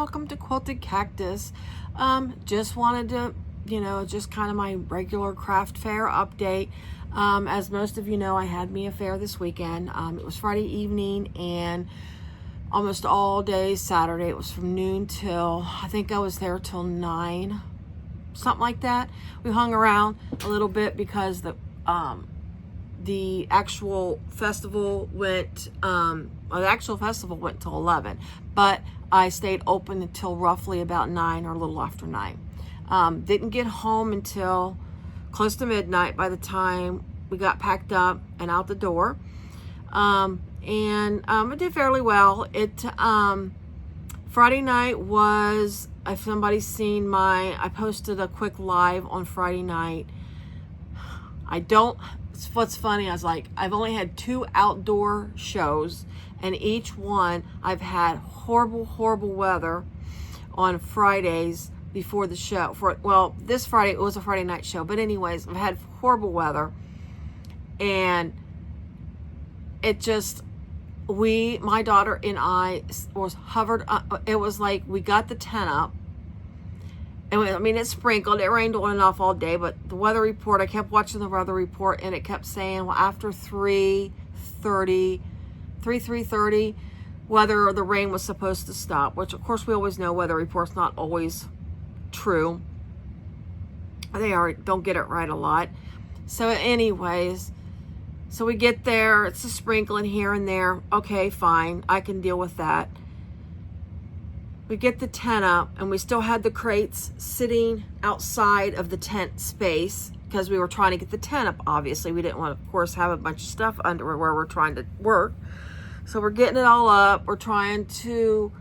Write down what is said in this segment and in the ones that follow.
welcome to Quilted Cactus. Just wanted to, just kind of my regular craft fair update. As most of you know, I had me a fair this weekend. It was Friday evening and almost all day Saturday. It was from noon till, I think I was there till 9, something like that. We hung around a little bit because the actual festival went, till 11, but I stayed open until roughly about 9 or a little after 9. Didn't get home until close to midnight by the time we got packed up and out the door. It did fairly well. Friday night was, if somebody's seen I posted a quick live on Friday night. What's funny, I was like, I've only had 2 outdoor shows, and each one I've had horrible weather on Fridays before the show. This Friday, it was a Friday night show, but anyways, I've had horrible weather, and it just, my daughter and I was hovered, it was like we got the tent up, and it sprinkled, it rained on and off all day, but the weather report, I kept watching the weather report, and it kept saying, well, after 3:30, whether the rain was supposed to stop, which of course we always know weather reports not always true. They don't get it right a lot. So anyways, so we get there, it's a sprinkling here and there. Okay, fine, I can deal with that. We get the tent up, and we still had the crates sitting outside of the tent space because we were trying to get the tent up. Obviously, we didn't want to, of course, have a bunch of stuff under where we're trying to work. So we're getting it all up. We're trying to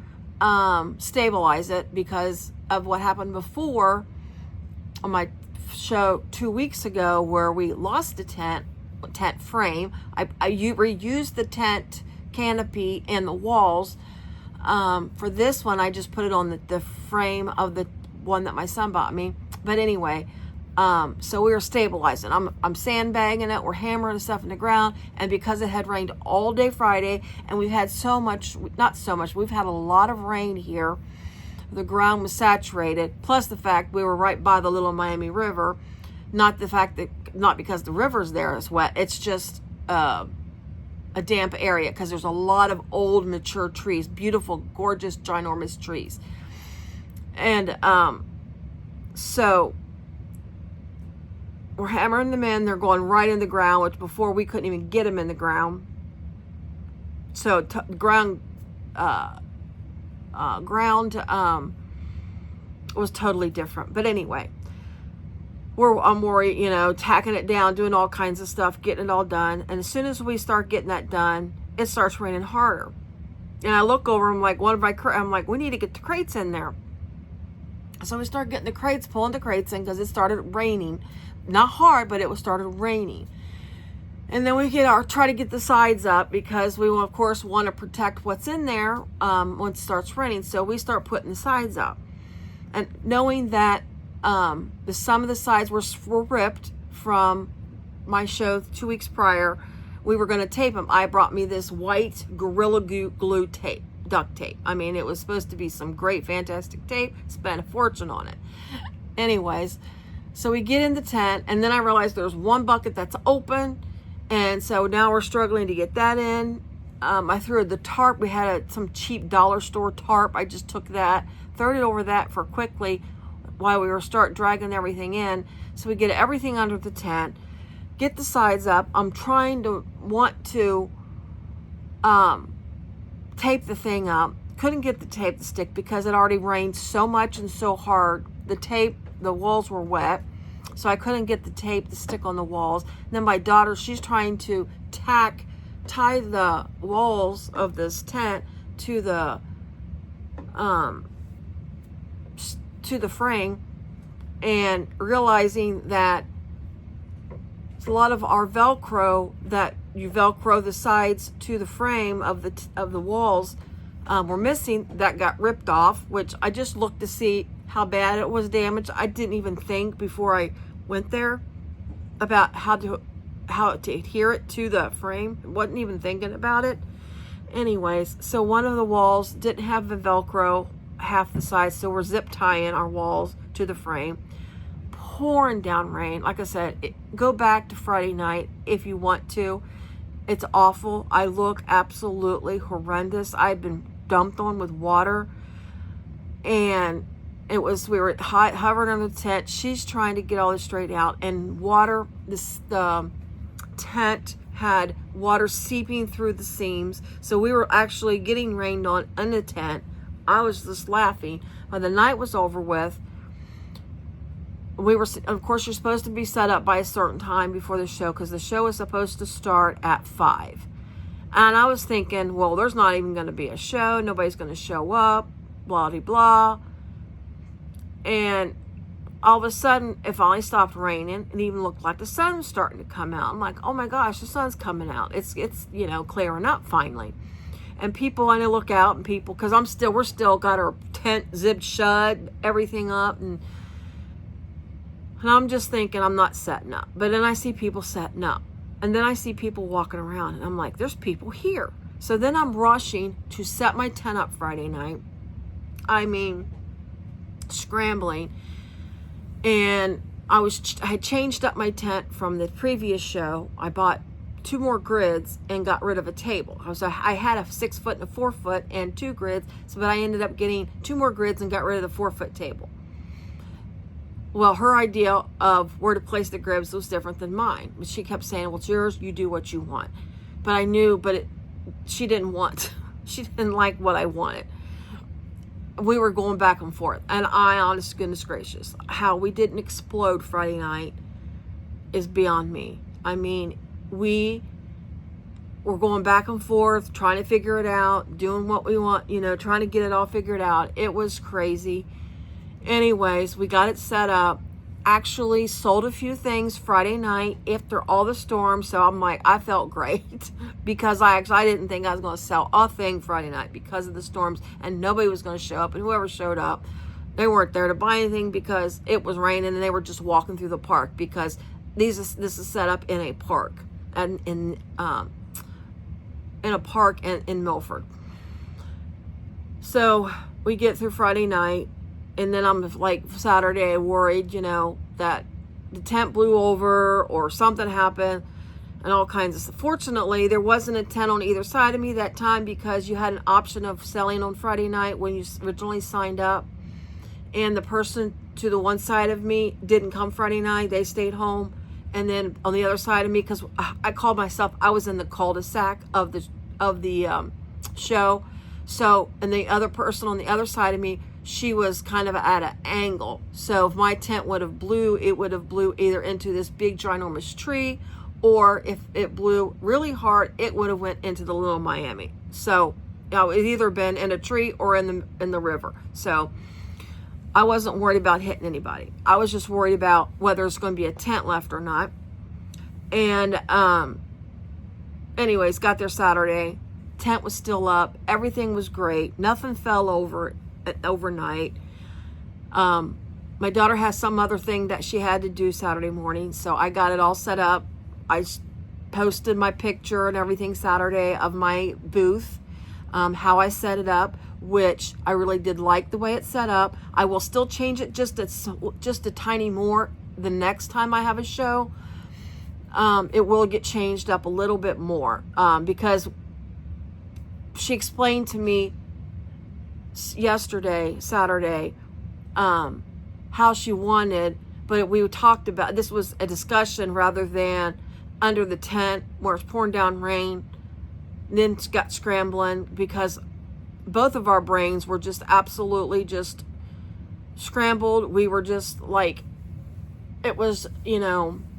stabilize it because of what happened before on my show 2 weeks ago, where we lost the tent frame. I reused the tent canopy and the walls. For this one, I just put it on the frame of the one that my son bought me. But anyway, so we were stabilizing. I'm sandbagging it. We're hammering the stuff in the ground. And because it had rained all day Friday, and we've had we've had a lot of rain here. The ground was saturated. Plus the fact we were right by the Little Miami River. Not because the river's there is wet. It's just, a damp area because there's a lot of old mature trees, beautiful, gorgeous, ginormous trees. And so we're hammering them in. They're going right in the ground, which before we couldn't even get them in the ground. So ground was totally different. But anyway, I'm worried, tacking it down, doing all kinds of stuff, getting it all done. And as soon as we start getting that done, it starts raining harder. And I look over, I'm like, we need to get the crates in there. So we start getting the crates, pulling the crates in because it started raining. Not hard, but it started raining. And then we try to get the sides up because we, of course, want to protect what's in there once it starts raining. So we start putting the sides up. And knowing that some of the sides were ripped from my show 2 weeks prior, we were going to tape them. I brought me this white Gorilla Glue tape, duct tape. It was supposed to be some great, fantastic tape. Spent a fortune on it. Anyways, so we get in the tent, and then I realized there's one bucket that's open, and so now we're struggling to get that in. I threw the tarp. We had some cheap dollar store tarp. I just took that, threw it over that for quickly while we were dragging everything in. So we get everything under the tent, get the sides up. I'm want to tape the thing up. Couldn't get the tape to stick because it already rained so much and so hard. The walls were wet, so I couldn't get the tape to stick on the walls. And then my daughter, she's trying to tie the walls of this tent to the frame, and realizing that a lot of our Velcro, that you Velcro the sides to the frame of the walls, were missing. That got ripped off, which I just looked to see how bad it was damaged. I didn't even think before I went there about how to adhere it to the frame. Wasn't even thinking about it. Anyways, so one of the walls didn't have the Velcro, half the sides, so we're zip tying our walls to the frame. Pouring down rain. Like I said, go back to Friday night if you want to. It's awful. I look absolutely horrendous. I've been dumped on with water, and we were hovering on the tent. She's trying to get all this straight out, and water, the tent had water seeping through the seams, so we were actually getting rained on in the tent. I was just laughing. When the night was over with, of course, you're supposed to be set up by a certain time before the show, because the show is supposed to start at 5. And I was thinking, well, there's not even going to be a show. Nobody's going to show up, blah, blah, blah. And all of a sudden, it finally stopped raining, and even looked like the sun was starting to come out. I'm like, oh my gosh, the sun's coming out. It's clearing up finally. And people, I look out, and people, because we're still got our tent zipped shut, everything up, and I'm just thinking I'm not setting up. But then I see people setting up. And then I see people walking around. And I'm like, there's people here. So then I'm rushing to set my tent up Friday night. Scrambling. And I had changed up my tent from the previous show. I bought 2 more grids and got rid of a table. I had a 6-foot and a 4-foot and 2 grids. But I ended up getting 2 more grids and got rid of the 4-foot table. Well, her idea of where to place the grids was different than mine. But she kept saying, well, it's yours, you do what you want. But I knew, she didn't like what I wanted. We were going back and forth. And honest goodness gracious, how we didn't explode Friday night is beyond me. We were going back and forth, trying to figure it out, doing what we want, trying to get it all figured out. It was crazy. Anyways, we got it set up. Actually sold a few things Friday night after all the storms. So I'm like, I felt great because I didn't think I was going to sell a thing Friday night because of the storms, and nobody was going to show up. And whoever showed up, they weren't there to buy anything because it was raining, and they were just walking through the park, because this is set up in a park and in a park in Milford. So we get through Friday night. And then I'm like Saturday worried, that the tent blew over or something happened and all kinds of stuff. Fortunately, there wasn't a tent on either side of me that time, because you had an option of selling on Friday night when you originally signed up. And the person to the one side of me didn't come Friday night. They stayed home. And then on the other side of me, because I called myself, I was in the cul-de-sac of the show. So, and the other person on the other side of me, she was kind of at an angle. So if my tent would have blew, it would have blew either into this big ginormous tree, or if it blew really hard, it would have went into the Little Miami. So it either been in a tree or in the river. So I wasn't worried about hitting anybody. I was just worried about whether it's going to be a tent left or not. And anyways, got there Saturday. Tent was still up. Everything was great. Nothing fell over overnight. My daughter has some other thing that she had to do Saturday morning, so I got it all set up. I posted my picture and everything Saturday of my booth, how I set it up, which I really did like the way it's set up. I will still change it just a tiny more the next time I have a show. It will get changed up a little bit more, because she explained to me yesterday, Saturday, how she wanted, but we talked about, this was a discussion rather than under the tent where it's pouring down rain, then got scrambling, because both of our brains were just absolutely just scrambled. We were just like, it was,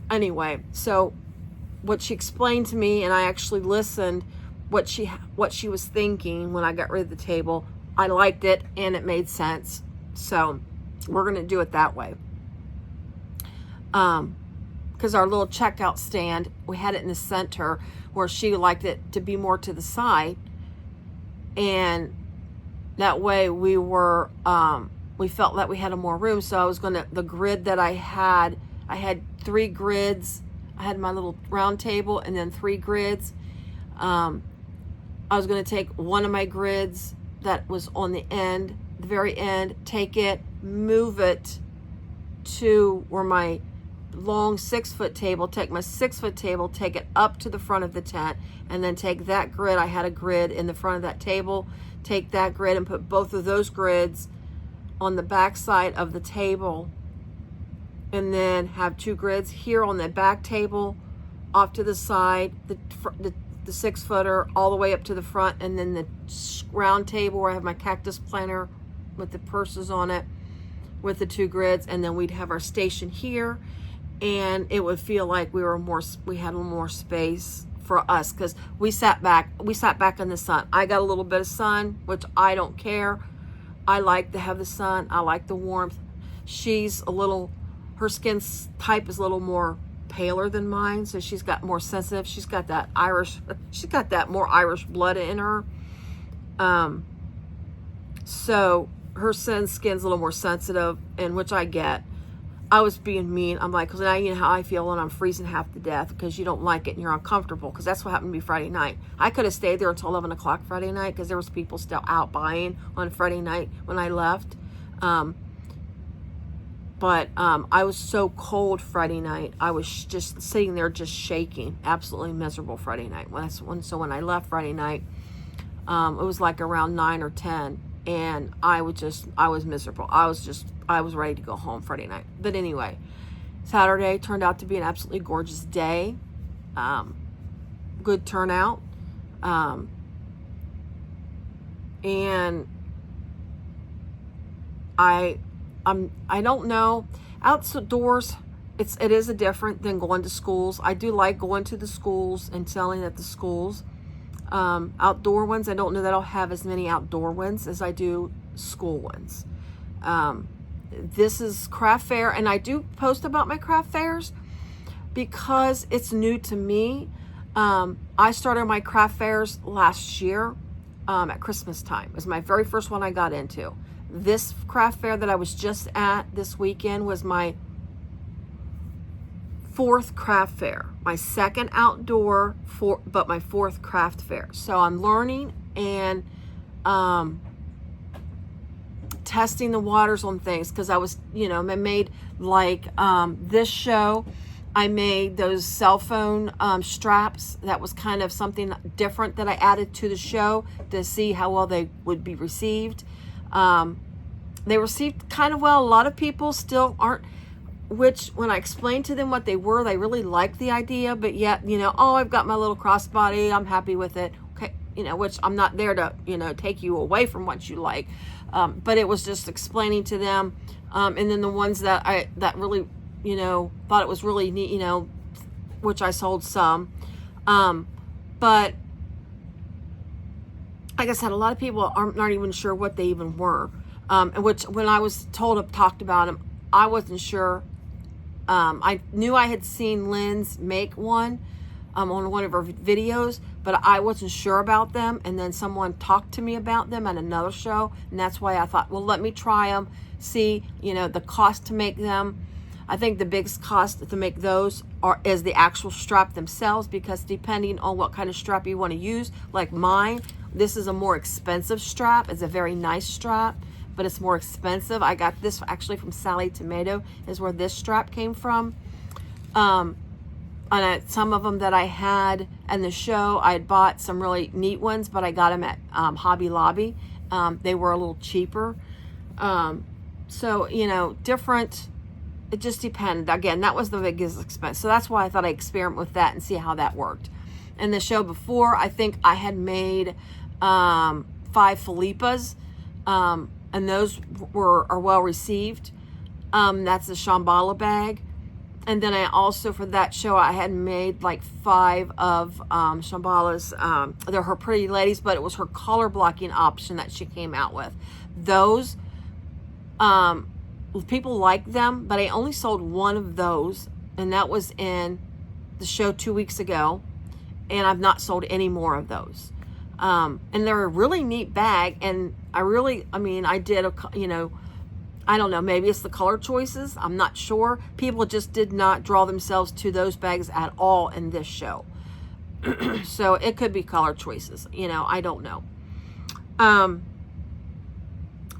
anyway. So what she explained to me, and I actually listened what she was thinking when I got rid of the table. I liked it and it made sense. So we're going to do it that way. Because our little checkout stand, we had it in the center, where she liked it to be more to the side. And that way we felt that we had more room. So the grid that I had 3 grids. I had my little round table and then 3 grids. I was going to take one of my grids that was on the end the very end, take it, move it to where my long 6-foot table, take my 6-foot table, take it up to the front of the tent, and then take that grid. I had a grid in the front of that table. Take that grid and put both of those grids on the back side of the table, and then have 2 grids here on the back table, off to the side, the 6-footer all the way up to the front, and then the round table where I have my cactus planter with the purses on it with the 2 grids, and then we'd have our station here, and it would feel like we had a little more space for us, because we sat back in the sun. I got a little bit of sun, which I don't care. I like to have the sun. I like the warmth. Her skin type is a little more paler than mine, so she's got more sensitive. She's got that more Irish blood in her. So her skin's a little more sensitive, and which I get. I was being mean. I'm like, because now you know how I feel when I'm freezing half to death because you don't like it and you're uncomfortable, because that's what happened to me Friday night. I could have stayed there until 11 o'clock Friday night because there was people still out buying on Friday night when I left. But I was so cold Friday night. I was just sitting there just shaking, absolutely miserable Friday night. So when I left Friday night, it was like around 9 or 10. And I was miserable. I was ready to go home Friday night. But anyway, Saturday turned out to be an absolutely gorgeous day. Good turnout. And I don't know. Outdoors, it is a different than going to schools. I do like going to the schools and selling at the schools. Outdoor ones, I don't know that I'll have as many outdoor ones as I do school ones. This is craft fair, and I do post about my craft fairs because it's new to me. I started my craft fairs last year at Christmas time. It was my very first one I got into. This craft fair that I was just at this weekend was my 4th craft fair, my 2nd outdoor, but my 4th craft fair. So I'm learning and testing the waters on things, because I was, I made like this show. I made those cell phone straps. That was kind of something different that I added to the show to see how well they would be received. They received kind of well. A lot of people still aren't, which when I explained to them what they were, they really liked the idea, but yet, I've got my little crossbody, I'm happy with it. Okay, which I'm not there to, take you away from what you like. But it was just explaining to them. And then the ones that really, thought it was really neat, which I sold some. But like I said, a lot of people aren't even sure what they even were. And which when I was talked about them, I wasn't sure. I knew I had seen Lynn's make one on one of her videos, but I wasn't sure about them. And then someone talked to me about them at another show, and that's why I thought, well, let me try them, see, the cost to make them. I think the biggest cost to make those is the actual strap themselves, because depending on what kind of strap you want to use, like mine, this is a more expensive strap. It's a very nice strap, but it's more expensive. I got this actually from Sally Tomato, is where this strap came from. And some of them that I had in the show, I had bought some really neat ones, but I got them at Hobby Lobby. They were a little cheaper. So, different, it just depended. Again, that was the biggest expense. So that's why I thought I'd experiment with that and see how that worked. In the show before, I think I had made 5 Philippas. And those are well received. That's a Shambhala bag. And then I also, for that show, I had made like 5 of Shambhala's, they're her Pretty Ladies, but it was her color blocking option that she came out with. Those, people like them, but I only sold 1 of those, and that was in the show 2 weeks ago, and I've not sold any more of those. And they're a really neat bag, and I did I don't know, maybe it's the color choices, I'm not sure. People just did not draw themselves to those bags at all in this show. So it could be color choices, I don't know.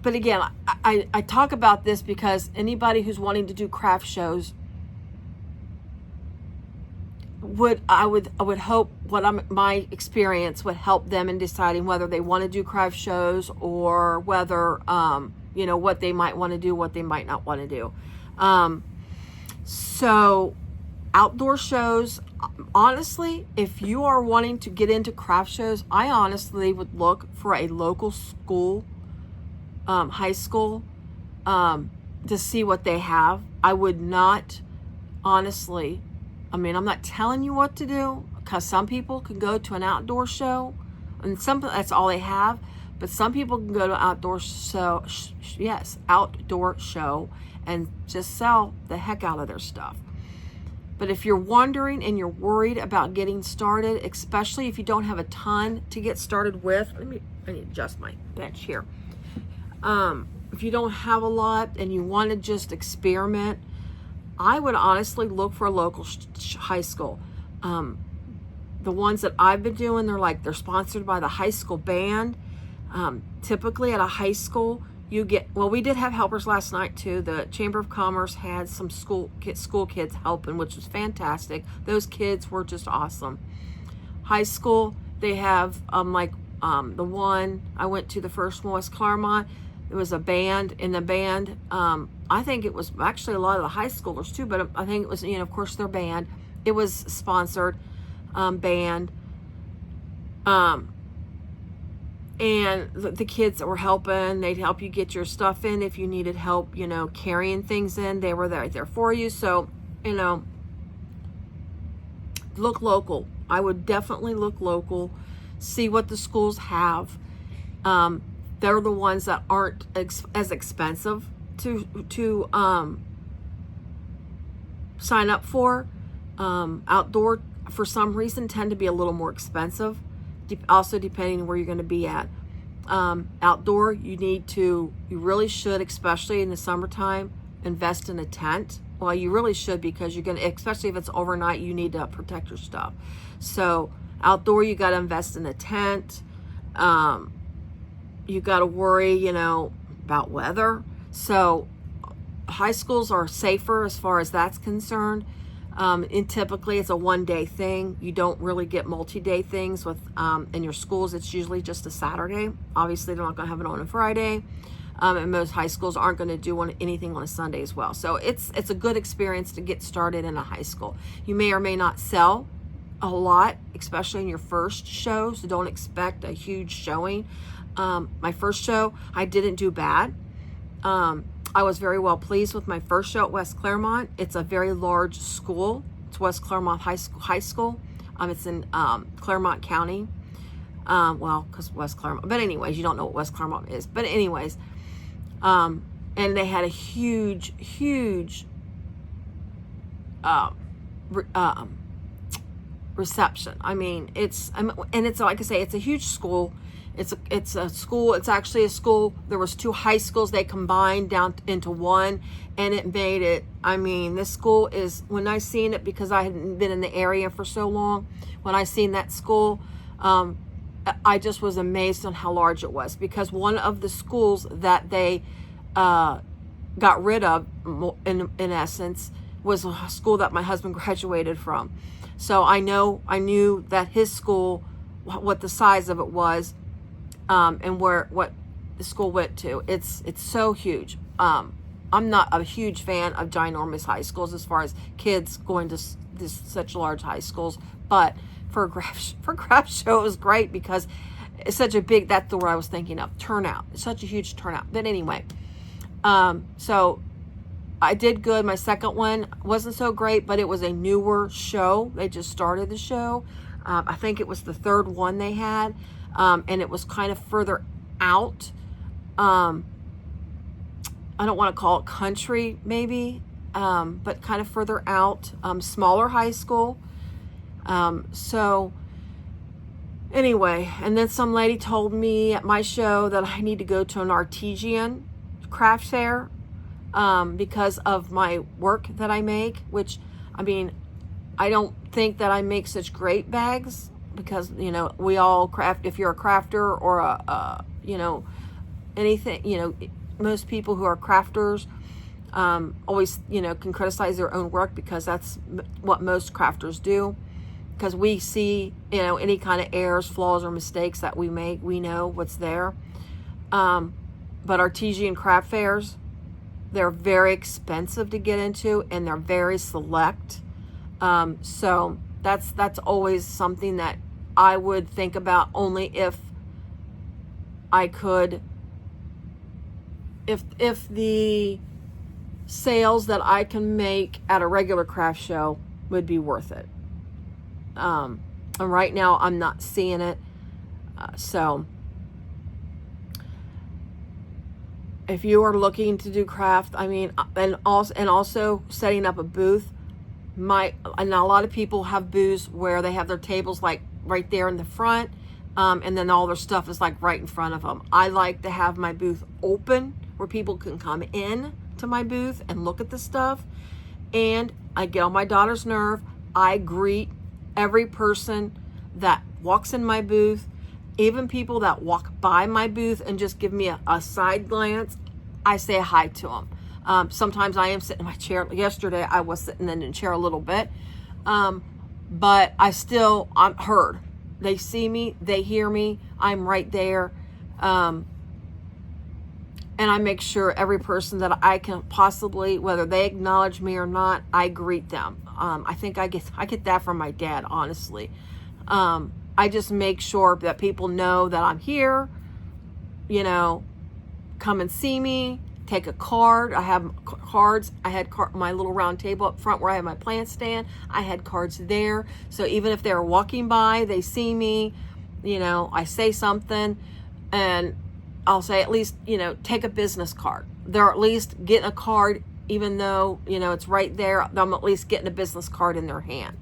But again, I talk about this because anybody who's wanting to do craft shows I would hope my experience would help them in deciding whether they want to do craft shows or whether what they might want to do, what they might not want to do. So outdoor shows, honestly, if you are wanting to get into craft shows, I honestly would look for a local school, high school, to see what they have. I would not, honestly, I'm not telling you what to do, because some people can go to an outdoor show and that's all they have, but some people can go to outdoor show and just sell the heck out of their stuff. But if you're wondering and you're worried about getting started, especially if you don't have a ton to get started with, I need to adjust my bench here. If you don't have a lot and you want to just experiment, I would honestly look for a local high school. The ones that I've been doing, they're sponsored by the high school band. Typically at a high school, we did have helpers last night too. The Chamber of Commerce had some school kids helping, which was fantastic. Those kids were just awesome. High school, they have the one I went to, the first one, West Claremont. It was a band. In the band, I think it was actually a lot of the high schoolers too, but I think it was, of course, their band. It was sponsored band. And the kids that were helping, they'd help you get your stuff in. If you needed help, carrying things in, they were right there for you. So, look local. I would definitely look local, see what the schools have. They're the ones that aren't as expensive to sign up for. Outdoor, for some reason, tend to be a little more expensive, also depending on where you're going to be at. Outdoor, you really should, especially in the summertime, invest in a tent. Well, you really should, because you're going to, especially if it's overnight, you need to protect your stuff. So outdoor, you got to invest in a tent. You got to worry, about weather. So high schools are safer as far as that's concerned. And typically it's a one-day thing. You don't really get multi-day things with in your schools. It's usually just a Saturday. Obviously, they're not going to have it on a Friday. And most high schools aren't going to do anything on a Sunday as well. So it's a good experience to get started in a high school. You may or may not sell a lot, especially in your first show, so don't expect a huge showing. My first show, I didn't do bad. I was very well pleased with my first show at West Claremont. It's a very large school. It's West Claremont High School. It's in Claremont County. Because West Claremont. But anyways, you don't know what West Claremont is. But anyways, and they had a huge reception. It's like I say, it's a huge school. It's a school. It's actually a school. There was 2 high schools. They combined down into one, and it made it. This school is, when I seen it, because I hadn't been in the area for so long, when I seen that school, I just was amazed on how large it was, because one of the schools that they got rid of, in essence, was a school that my husband graduated from. So I knew that his school, what the size of it was, and what the school went to. It's so huge. I'm not a huge fan of ginormous high schools as far as kids going to such large high schools, but for a craft show, it was great, because it's such a big, that's the word I was thinking of, turnout. It's such a huge turnout. But anyway, so I did good. My second one wasn't so great, but it was a newer show. They just started the show. I think it was the third one they had. And it was kind of further out. I don't want to call it country, maybe, but kind of further out, smaller high school. So anyway, and then some lady told me at my show that I need to go to an artesian craft fair, because of my work that I make, which, I don't think that I make such great bags, because we all craft. If you're a crafter or anything, most people who are crafters always, can criticize their own work, because that's what most crafters do. Because we see, any kind of errors, flaws, or mistakes that we make, we know what's there. But artesian craft fairs, they're very expensive to get into, and they're very select. So that's always something that I would think about, only if I could, if the sales that I can make at a regular craft show would be worth it. And right now I'm not seeing it. So if you are looking to do craft, and also setting up a booth, and a lot of people have booths where they have their tables like right there in the front, and then all their stuff is like right in front of them. I like to have my booth open where people can come in to my booth and look at the stuff. And I get on my daughter's nerve. I greet every person that walks in my booth, even people that walk by my booth and just give me a side glance. I say hi to them. Sometimes I am sitting in my chair. Yesterday I was sitting in the chair a little bit, but I'm heard. They see me, they hear me, I'm right there. And I make sure every person that I can possibly, whether they acknowledge me or not, I greet them. I think I get that from my dad, honestly. I just make sure that people know that I'm here, come and see me, take a card. I have cards. I had my little round table up front where I have my plant stand. I had cards there. So even if they're walking by, they see me, I say something, and I'll say, at least, take a business card. They're at least getting a card, even though, it's right there. I'm at least getting a business card in their hand.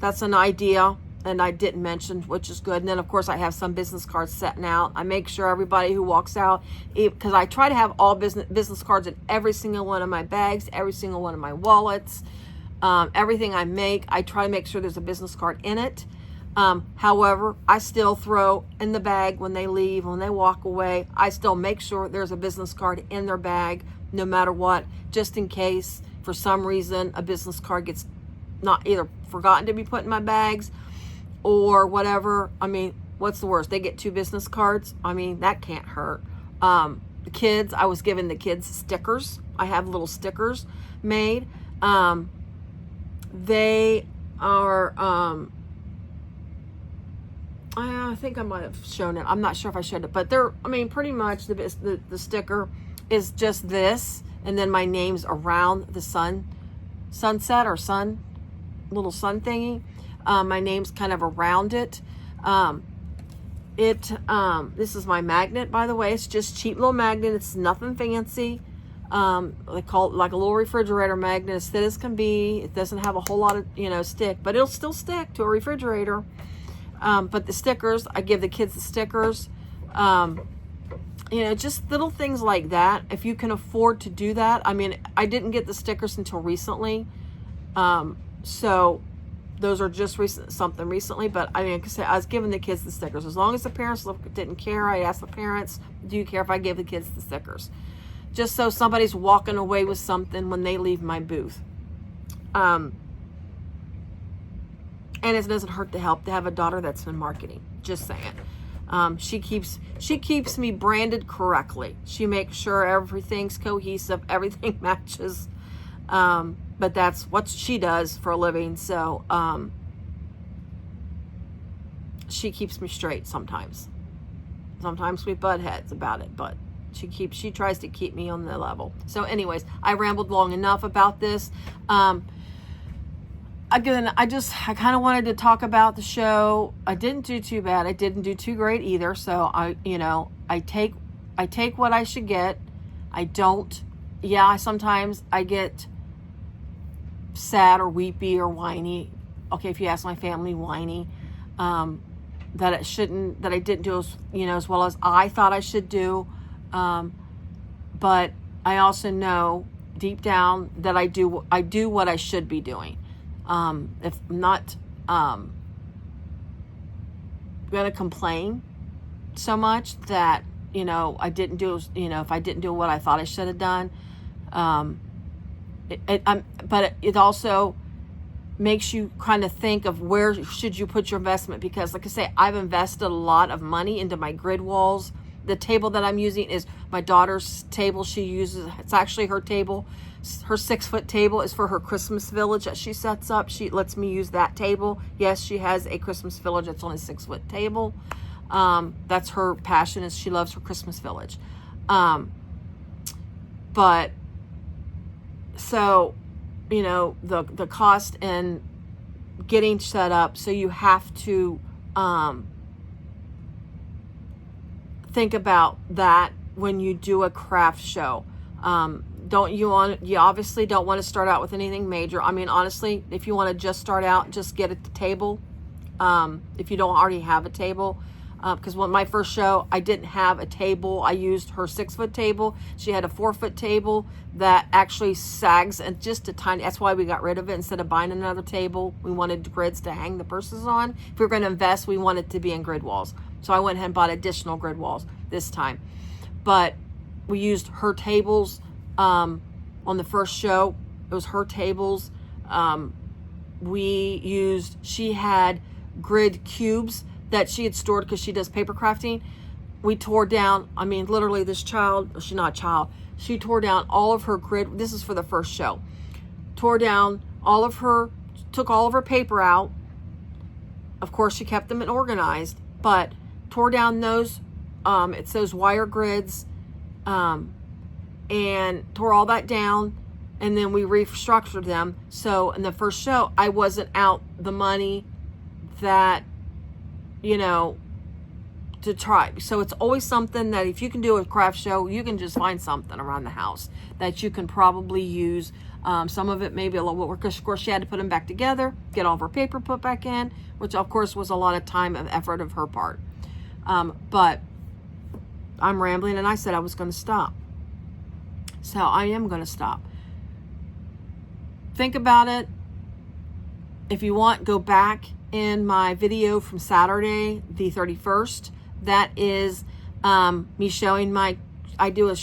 That's an idea, and I didn't mention, which is good. And then, of course, I have some business cards setting out. I make sure everybody who walks out, because I try to have all business cards in every single one of my bags, every single one of my wallets, everything I make, I try to make sure there's a business card in it. However, I still throw in the bag when they leave, when they walk away. I still make sure there's a business card in their bag, no matter what, just in case for some reason a business card gets not either forgotten to be put in my bags or whatever. What's the worst? They get 2 business cards. That can't hurt. The kids, I was giving the kids stickers. I have little stickers made. They are, I think I might have shown it. I'm not sure if I showed it, but they're, pretty much the sticker is just this, and then my name's around the sunset or little sun thingy. My name's kind of around it. This is my magnet, by the way. It's just cheap little magnet. It's nothing fancy. They call it like a little refrigerator magnet, as thin as can be. It doesn't have a whole lot of stick, but it'll still stick to a refrigerator. But the stickers, I give the kids the stickers. Just little things like that. If you can afford to do that. I didn't get the stickers until recently. So those are just something recently. But I was giving the kids the stickers. As long as the parents didn't care, I asked the parents, do you care if I give the kids the stickers? Just so somebody's walking away with something when they leave my booth. And it doesn't hurt to have a daughter that's in marketing. Just saying. She keeps me branded correctly. She makes sure everything's cohesive, everything matches. But that's what she does for a living. So she keeps me straight sometimes. Sometimes we butt heads about it, but she tries to keep me on the level. So anyways, I rambled long enough about this. Again, I kind of wanted to talk about the show. I didn't do too bad. I didn't do too great either. So I take what I should get. I don't. Yeah, sometimes I get sad or weepy or whiny. Okay, if you ask my family, whiny. That I didn't do as well as I thought I should do. But I also know deep down that I do what I should be doing. If I'm not going to complain, so much that, you know, I didn't do, you know, if I didn't do what I thought I should have done. But it also makes you kind of think of where should you put your investment, because like I say, I've invested a lot of money into my grid walls. The table that I'm using is my daughter's table. She uses, it's actually her table. Her 6-foot table is for her Christmas village that she sets up. She lets me use that table. Yes, she has a Christmas village that's on a 6-foot table. That's her passion, is she loves her Christmas village. But so, you know, the cost and getting set up, so you have to think about that when you do a craft show. You obviously don't want to start out with anything major. I mean, honestly, if you want to just start out, just get at the table. If you don't already have a table, because when my first show, I didn't have a table. I used her 6-foot table. She had a 4-foot table that actually sags and just a tiny, that's why we got rid of it. Instead of buying another table, we wanted grids to hang the purses on. If we were going to invest, we wanted to be in grid walls. So I went ahead and bought additional grid walls this time. But we used her tables on the first show. It was her tables. She had grid cubes that she had stored because she does paper crafting. We tore down, I mean, literally this child, she's not a child, she tore down all of her grid. This is for the first show. Tore down all of her, took all of her paper out. Of course, she kept them organized, but tore down those, it's those wire grids, and tore all that down, and then we restructured them. So in the first show, I wasn't out the money that, you know, to try. So it's always something that if you can do a craft show, you can just find something around the house that you can probably use. Some of it maybe a little work. Of course, she had to put them back together, get all of her paper put back in, which of course was a lot of time and effort of her part. But I'm rambling, and I said I was going to stop. So I am going to stop. Think about it. If you want, go back in my video from Saturday, the 31st. That is me showing I do a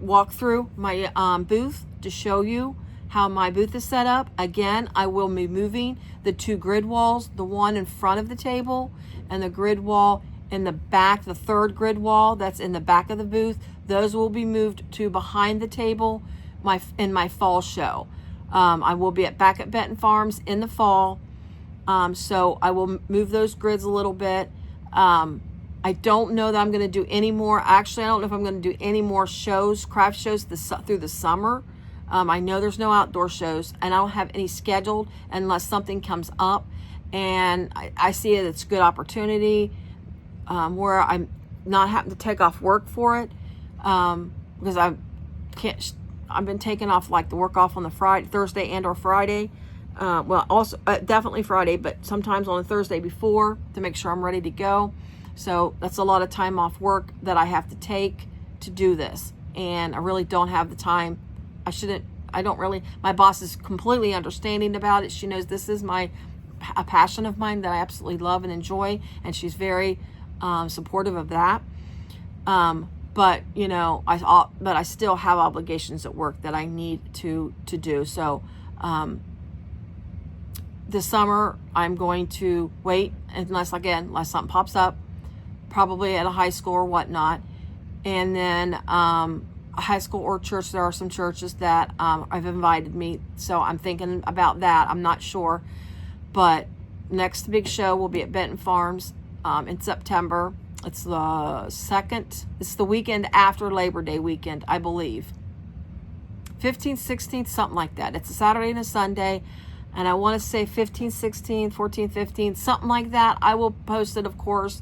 walkthrough my booth to show you how my booth is set up. Again, I will be moving the 2 grid walls, the one in front of the table and the grid wall in the back, the 3rd grid wall that's in the back of the booth. Those will be moved to behind the table in my fall show. I will be back at Benton Farms in the fall. So I will move those grids a little bit. I don't know that I'm going to do any more. Actually, I don't know if I'm going to do any more shows, craft shows through the summer. I know there's no outdoor shows, and I don't have any scheduled unless something comes up. And I see it, it's a good opportunity where I'm not having to take off work for it, because I've been taking off like the work off on the Thursday and or Friday. Well, also definitely Friday, but sometimes on a Thursday before to make sure I'm ready to go. So that's a lot of time off work that I have to take to do this. And I really don't have the time. My boss is completely understanding about it. She knows this is a passion of mine that I absolutely love and enjoy. And she's very supportive of that. But, you know, I still have obligations at work that I need to do. So, this summer, I'm going to wait unless something pops up, probably at a high school or whatnot. And then a high school or church, there are some churches that have invited me. So I'm thinking about that. I'm not sure. But next big show will be at Benton Farms in September. It's the weekend after Labor Day weekend, I believe. 15th, 16th, something like that. It's a Saturday and a Sunday. And I want to say 15th, 16th, 14th, 15th, something like that. I will post it, of course,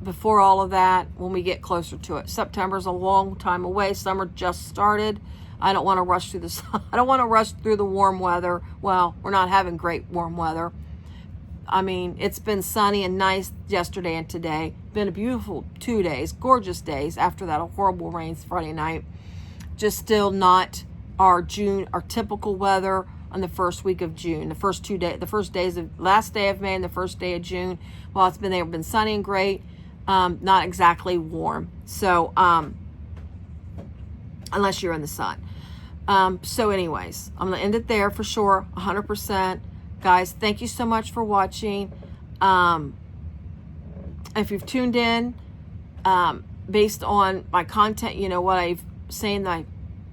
before all of that when we get closer to it. September's a long time away. Summer just started. I don't want to rush through the warm weather. Well, we're not having great warm weather. I mean, it's been sunny and nice yesterday and today. Been a beautiful 2 days, gorgeous days after that horrible rain Friday night. Just still not our typical weather on the first week of June. Last day of May and the first day of June. Well, they've been sunny and great. not exactly warm. So, unless you're in the sun. So anyways, I'm going to end it there for sure, 100%. Guys, thank you so much for watching. If you've tuned in, based on my content, you know what I've saying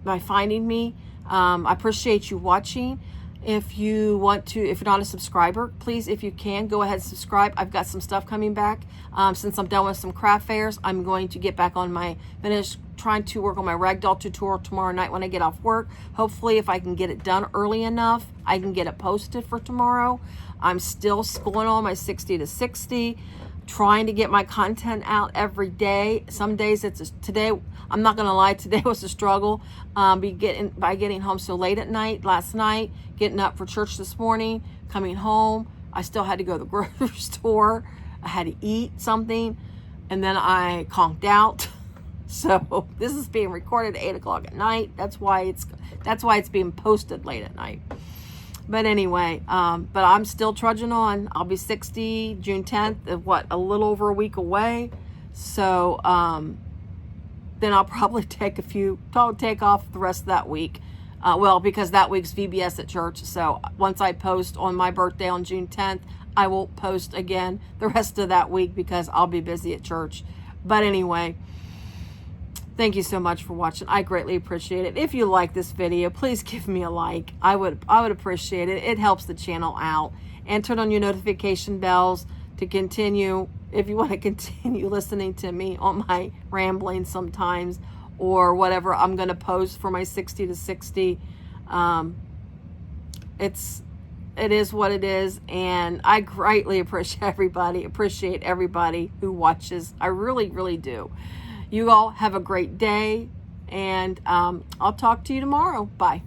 by finding me, I appreciate you watching. If you want to, if you're not a subscriber, please, if you can, go ahead and subscribe. I've got some stuff coming back. Since I'm done with some craft fairs, I'm going to get back on trying to work on my ragdoll tutorial tomorrow night when I get off work. Hopefully, if I can get it done early enough, I can get it posted for tomorrow. I'm still going on my 60 to 60, trying to get my content out every day. Some days today, I'm not going to lie, today was a struggle by getting home so late at night, last night, getting up for church this morning, coming home. I still had to go to the grocery store. I had to eat something, and then I conked out. So this is being recorded at 8 o'clock at night. That's why it's being posted late at night. But anyway, but I'm still trudging on. I'll be 60 June 10th, a little over a week away. So then I'll probably take off the rest of that week. Because that week's VBS at church. So once I post on my birthday on June 10th, I will post again the rest of that week because I'll be busy at church. But anyway, thank you so much for watching. I greatly appreciate it. If you like this video, please give me a like. I would appreciate it. It helps the channel out. And turn on your notification bells to continue, if you want to continue listening to me on my rambling sometimes, or whatever I'm going to post for my 60 to 60. It is what it is, and I greatly appreciate everybody who watches. I really, really do. You all have a great day, and I'll talk to you tomorrow. Bye.